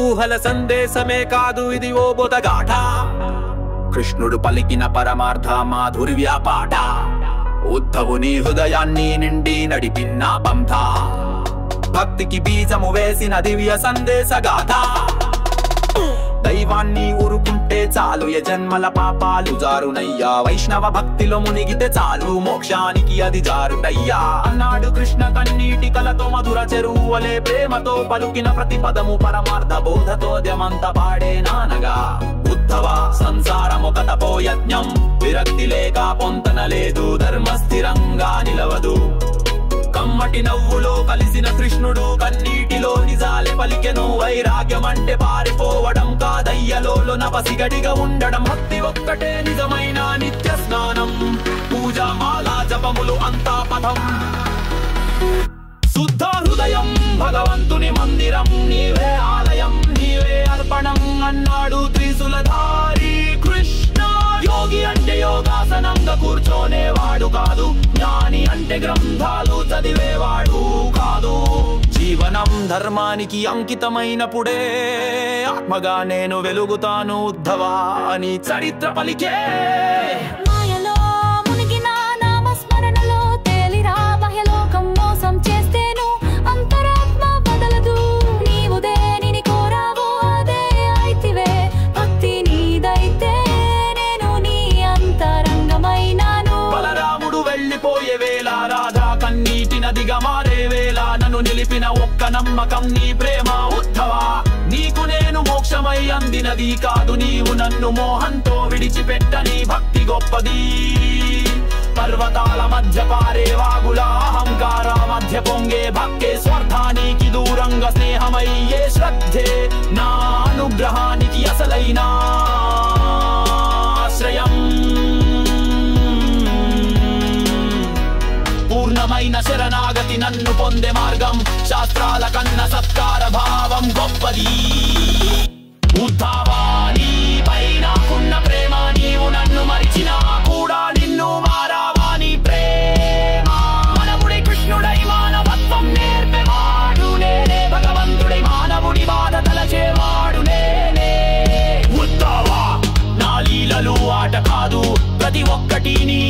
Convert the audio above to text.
ఊహల సందేశమే కాదు ఇది ఓ బోధగాథ. కృష్ణుడు పలికిన పరమార్థ మాధుర్య పాట, ఉద్ధవుని హృదయాన్ని నిండి నడిపిన బంధ, భక్తికి బీజము వేసిన దివ్య సందేశ గాథ. దైవాన్ని ఊరుకుంటే చాలు ఏ జన్మల పాపాలు జారునయ్యా, వైష్ణవ భక్తిలో మునిగితే చాలు మోక్షానికి అది జారునయ్యా అన్నాడు కృష్ణ కన్నీటి కలతో. మధుర చెరువులే ప్రేమతో పలుకిన ప్రతి పదము పరమార్థ బోధతో ద్యమంత పాడే నానగా. ఉద్ధవ సంసారం ఒక తపోయజ్ఞం, విరక్తి లేక పొంతన లేదు, ధర్మ స్థిరంగా నిలవదు. కమ్మటి నవ్వులో కలిసిన కృష్ణుడు కన్నీటిలో నిజాలే పలికెను. వైరాగ్యం అంటే పారిపోవడం కాదయ్యలో పసిగడిగా ఉండడం. భక్తి ఒక్కటే నిజమైన నిత్య స్నానం, పూజా మాలా జపములు అంతా పథం. శుద్ధ హృదయం భగవంతుని మందిరం, నీవే ఆలయం నీవే అర్పణం అన్నాడు త్రిశూలధారి కృష్ణ. యోగి అంటే యోగాసనంగా కూర్చోనేవాడు కాదు, జ్ఞాని అంటే గ్రంథాలు చదివేవాడు కాదు. జీవనం ధర్మానికి అంకితమైనప్పుడే ఆత్మగా నేను వెలుగుతాను ఉద్ధవా అని చరిత్ర పలికే. మాయలో మునిగిన నామస్మరణలో తేలిరా, బాహ్యలోకం మోసం చేస్తేను అంతరాత్మ బదలదు. నీవు దేనిని కోరావో అదే అయితివే, భక్తి నీదైతే నేను నీ అంతరంగమైనాను. బలరాముడు వెళ్ళిపోయే వేళ, రాధా కన్నీటి నదిగా మారే వేళ, నన్ను నిలిపిన ఒక్క నమ్మకం నీ ప్రేమ ఉద్ధవా. నీకు నేను మోక్షమై అందినది కాదు, నీవు నన్ను మోహంతో విడిచిపెట్టని భక్తి గొప్పది. పర్వతాల మధ్య పారే వాగుల అహంకార మధ్య పొంగే భక్తే, స్వార్థానికి దూరంగా స్నేహమయ్యే శ్రద్ధే నా అనుగ్రహానికి అసలైన ఆశ్రయం. పూర్ణమైన శరణాగతి నన్ను పొందే మార్గం, శాస్త్రాల కన్న సత్కార భావం గొప్పది. ఉద్ధవా నీపై నాకున్న ప్రేమ, నీవు నన్ను మరిచినా కూడా నిన్ను మారావా నీ ప్రేమ. మనవుడి కృష్ణుడై మానవత్వం నేర్పేవాడు నేనే, భగవంతుడై మానవుడి బాధ తలచేవాడు నేనే. ఉద్ధవా నా లీలలు ఆట కాదు, ప్రతి ఒక్కటి నీ